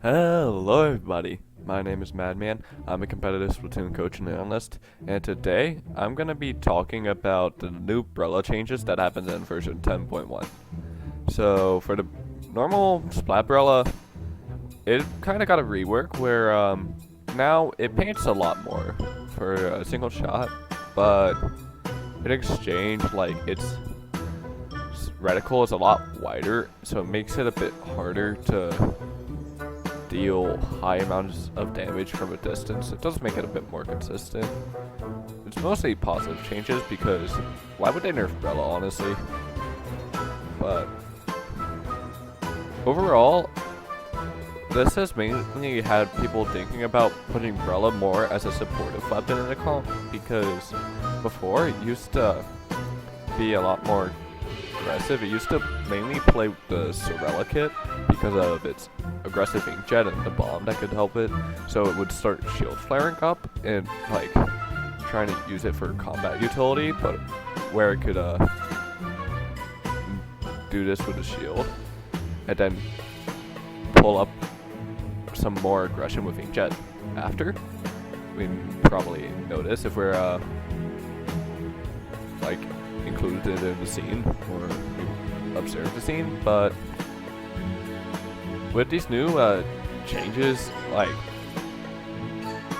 Hello everybody, my name is Madman. I'm a competitive Splatoon coach and analyst, and today I'm going to be talking about the new brella changes that happened in version 10.1. So for the normal Splat brella, it kind of got a rework where now it paints a lot more for a single shot, but in exchange, like its reticle is a lot wider, so it makes it a bit harder to deal high amounts of damage from a distance. It does make it a bit more consistent. It's mostly positive changes because why would they nerf brella, honestly? But overall, this has mainly had people thinking about putting brella more as a supportive weapon in the comp, because before it used to be a lot more aggressive. It used to mainly play the Sorella kit because of its aggressive inkjet and the bomb that could help it. So it would start shield flaring up and like trying to use it for combat utility, but where it could do this with a shield and then pull up some more aggression with inkjet after. We probably notice if we're like included in the scene or we observe the scene, but with these new changes, like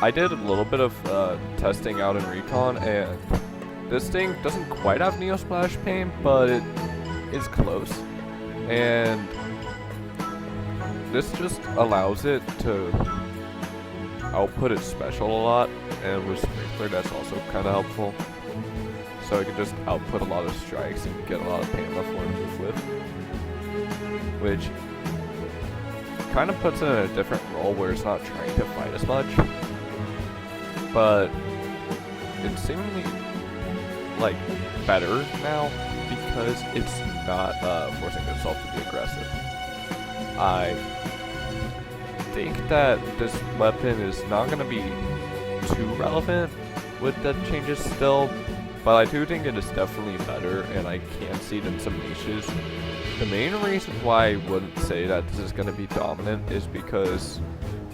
I did a little bit of testing out in Recon, and this thing doesn't quite have Neo Splash pain, but it is close, and this just allows it to output its special a lot, and with Sprinkler that's also kind of helpful. So it can just output a lot of strikes and get a lot of pain left for it to move with. Which kind of puts it in a different role where it's not trying to fight as much. But it's seemingly like better now because it's not forcing itself to be aggressive. I think that this weapon is not going to be too relevant with the changes still. But I do think it is definitely better, and I can see it in some niches. The main reason why I wouldn't say that this is going to be dominant is because,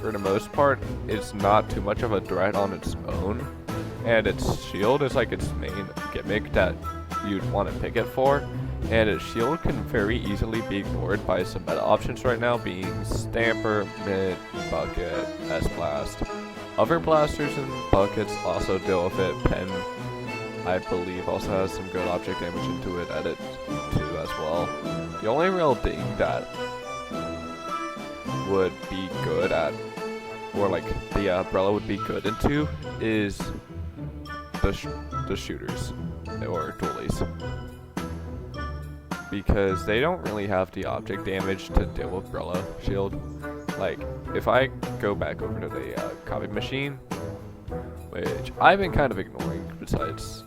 for the most part, it's not too much of a threat on its own, and its shield is like its main gimmick that you'd want to pick it for, and its shield can very easily be ignored by some meta options right now, being Stamper, Mid, Bucket, S-Blast. Other blasters and buckets also deal with it. Pen, I believe, also has some good object damage into it, edit too as well. The only real thing that would be good at, or like the brella would be good into, is the shooters or dualies, because they don't really have the object damage to deal with brella shield. Like if I go back over to the copy machine, which I've been kind of ignoring besides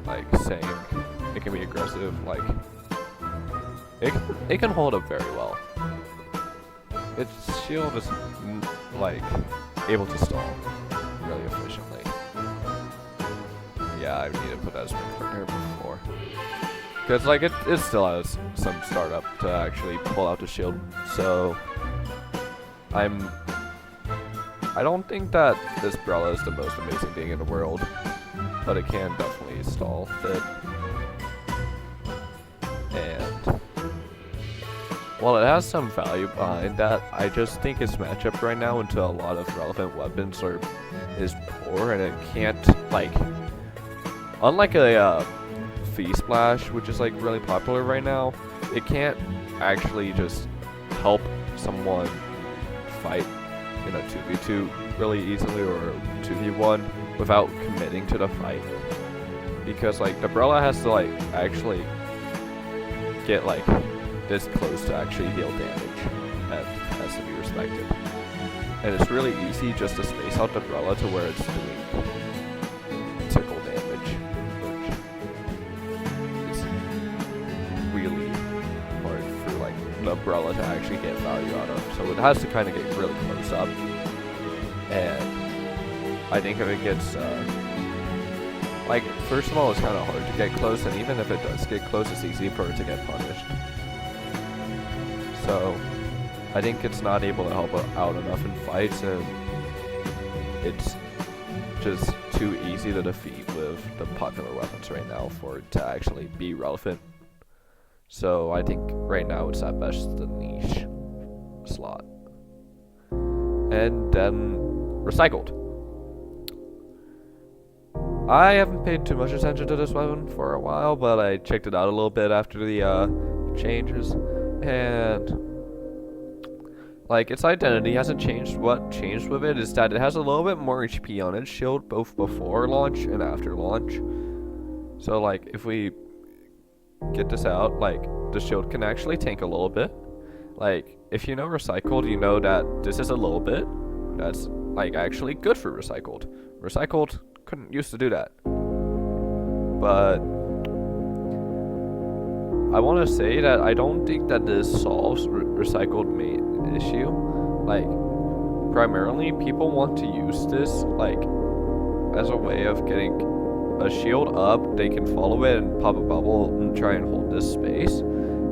like saying it can be aggressive, like it can hold up very well. Its shield is like able to stall really efficiently. Yeah, I need to put that Sprinkler here before, because like it still has some startup to actually pull out the shield. So I don't think that this brella is the most amazing thing in the world, but it can definitely stall fit. And while it has some value behind that, I just think its matchup right now into a lot of relevant weapons is poor, and it can't, like, unlike a Fee Splash, which is like really popular right now, it can't actually just help someone fight in a 2v2 really easily or 2v1 without committing to the fight, because like the brella has to like actually get like this close to actually deal damage, and has to be respected. And it's really easy just to space out the brella to where it's doing tickle damage, which is really hard for like the brella to actually get value out of. So it has to kind of get really close up, and I think if it gets like, first of all, it's kind of hard to get close, and even if it does get close, it's easy for it to get punished. So I think it's not able to help out enough in fights, and it's just too easy to defeat with the popular weapons right now for it to actually be relevant. So I think right now it's at best the niche slot. And then recycled. I haven't paid too much attention to this weapon for a while, but I checked it out a little bit after the changes, and like its identity hasn't changed. What changed with it is that it has a little bit more HP on its shield, both before launch and after launch. So like if we get this out, like the shield can actually tank a little bit. Like if you know recycled, you know that this is a little bit that's like actually good for recycled. Recycled couldn't used to do that, but I want to say that I don't think that this solves recycled main issue. Like primarily people want to use this like as a way of getting a shield up. They can follow it and pop a bubble and try and hold this space.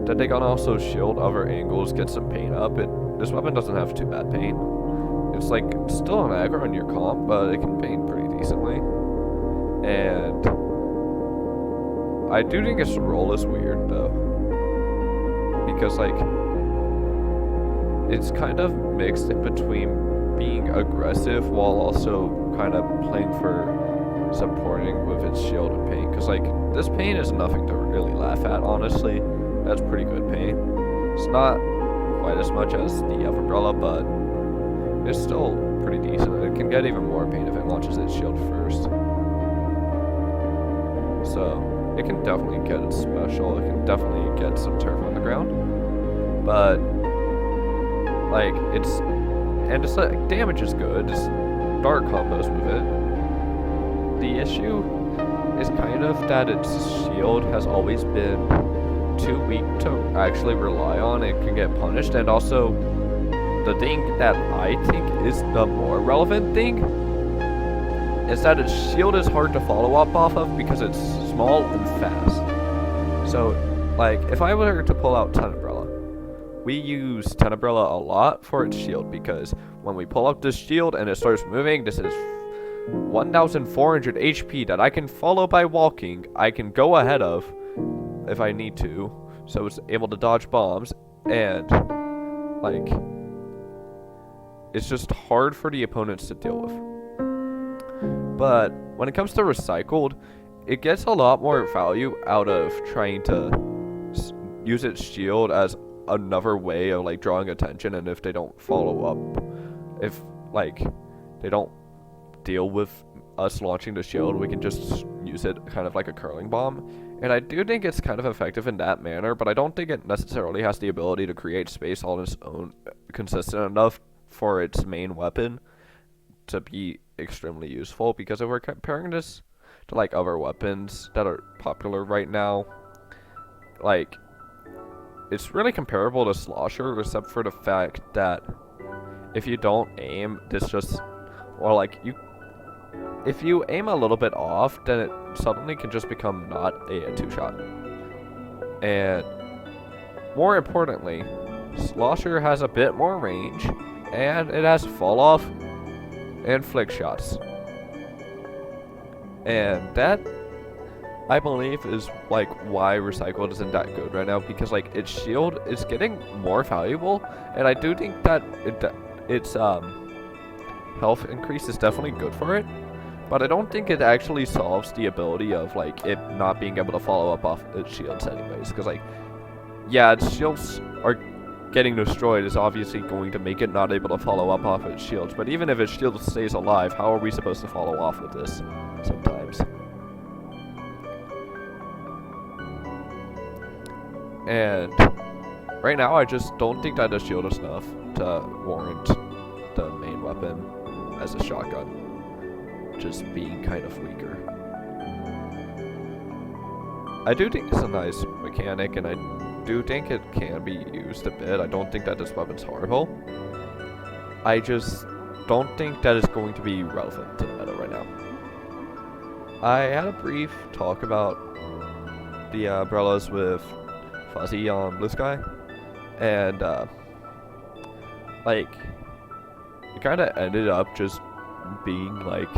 Then they can also shield other angles, get some pain up. This weapon doesn't have too bad pain. It's like still an aggro in your comp, but it can paint pretty decently. And I do think its role is weird though, because like it's kind of mixed in between being aggressive while also kind of playing for supporting with its shield and paint. Because like this paint is nothing to really laugh at, honestly. That's pretty good paint. It's not quite as much as the umbrella, but it's still pretty decent. It can get even more paint if it launches its shield first. So it can definitely get its special. It can definitely get some turf on the ground. But like its like damage is good. It's dark combos with it. The issue is kind of that its shield has always been too weak to actually rely on. It can get punished, and also the thing that I think is the more relevant thing is that its shield is hard to follow up off of because it's small and fast. So like if I were to pull out Tenebrella, we use Tenebrella a lot for its shield, because when we pull up this shield and it starts moving, this is 1400 HP that I can follow by walking. I can go ahead of if I need to, so it's able to dodge bombs, and like it's just hard for the opponents to deal with. But when it comes to recycled, it gets a lot more value out of trying to use its shield as another way of like drawing attention, and if they don't follow up, if like they don't deal with us launching the shield, we can just use it kind of like a curling bomb. And I do think it's kind of effective in that manner, but I don't think it necessarily has the ability to create space on its own consistent enough for its main weapon to be extremely useful. Because if we're comparing this to like other weapons that are popular right now, like it's really comparable to Slosher, except for the fact that if you don't aim, this just, or like if you aim a little bit off, then it suddenly can just become not a two-shot. And more importantly, Slosher has a bit more range, and it has fall off and flick shots. And that, I believe, is like why recycled isn't that good right now, because like its shield is getting more valuable, and I do think that its health increase is definitely good for it. But I don't think it actually solves the ability of like it not being able to follow up off its shields anyways. Because like, yeah, its shields are getting destroyed is obviously going to make it not able to follow up off its shields. But even if its shield stays alive, how are we supposed to follow off with this sometimes? And right now I just don't think that the shield is enough to warrant the main weapon as a shotgun just being kind of weaker. I do think it's a nice mechanic, and I do think it can be used a bit. I don't think that this weapon's horrible. I just don't think that it's going to be relevant to the meta right now. I had a brief talk about the brellas with Fuzzy on Bluesky, and like, it kind of ended up just being like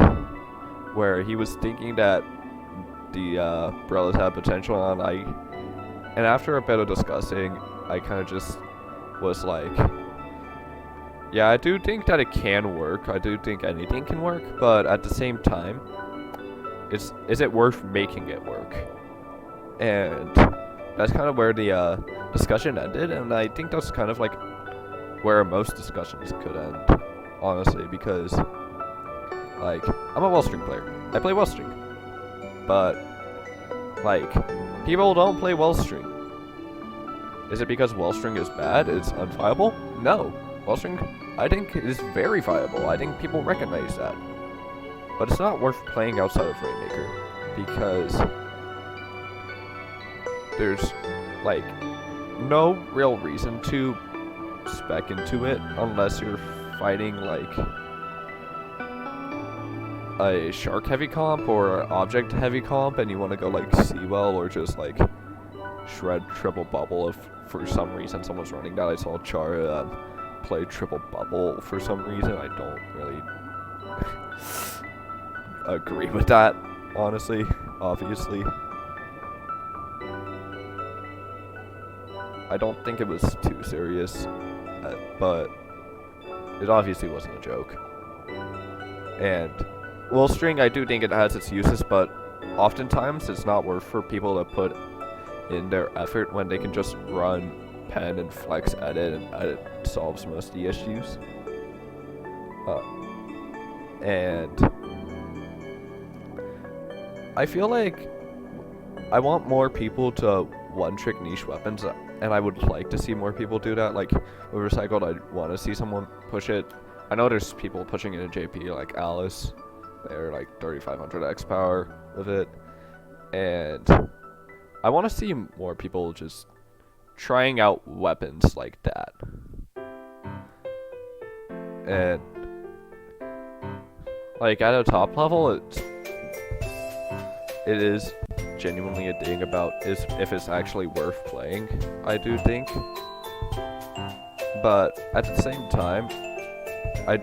where he was thinking that the brellas had potential, and after a bit of discussing, I kind of just was like, yeah, I do think that it can work. I do think anything can work, but at the same time, is it worth making it work? And that's kind of where the discussion ended, and I think that's kind of like where most discussions could end, honestly, because like I'm a Wellstring player. I play Wellstring, but like people don't play Wellstring. Is it because Wellstring is bad? It's unviable? No, Wellstring I think is very viable. I think people recognize that, but it's not worth playing outside of Rainmaker because there's like no real reason to spec into it unless you're fighting like a shark heavy comp or object heavy comp and you want to go like Seawell or just like shred triple bubble if for some reason someone's running that. I saw Char play triple bubble for some reason. I don't really agree with that, honestly, obviously. I don't think it was too serious, but it obviously wasn't a joke. And Wellstring, I do think it has its uses, but oftentimes it's not worth for people to put in their effort when they can just run pen and flex edit, and edit solves most of the issues. And I feel like I want more people to one-trick niche weapons, and I would like to see more people do that. Like with Recycled, I want to see someone push it. I know there's people pushing it in JP, like Alice. They're like 3500 X power with it. And I want to see more people just trying out weapons like that. And like at a top level, it is genuinely a thing about if it's actually worth playing, I do think. But at the same time, I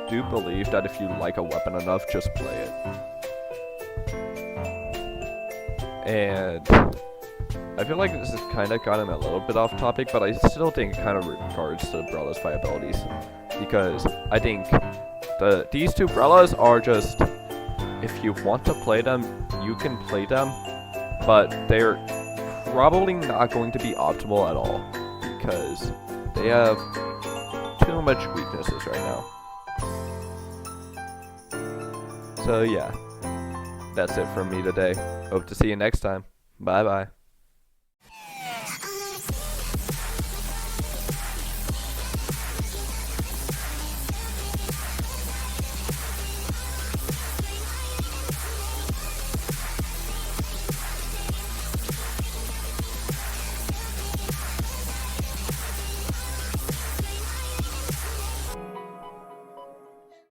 do believe that if you like a weapon enough, just play it. And I feel like this has kind of gotten a little bit off topic, but I still think it kind of regards to Brella's viabilities, because I think these two Brellas are just, if you want to play them, you can play them, but they're probably not going to be optimal at all, because they have too much weaknesses right now. So yeah, that's it from me today. Hope to see you next time. Bye bye.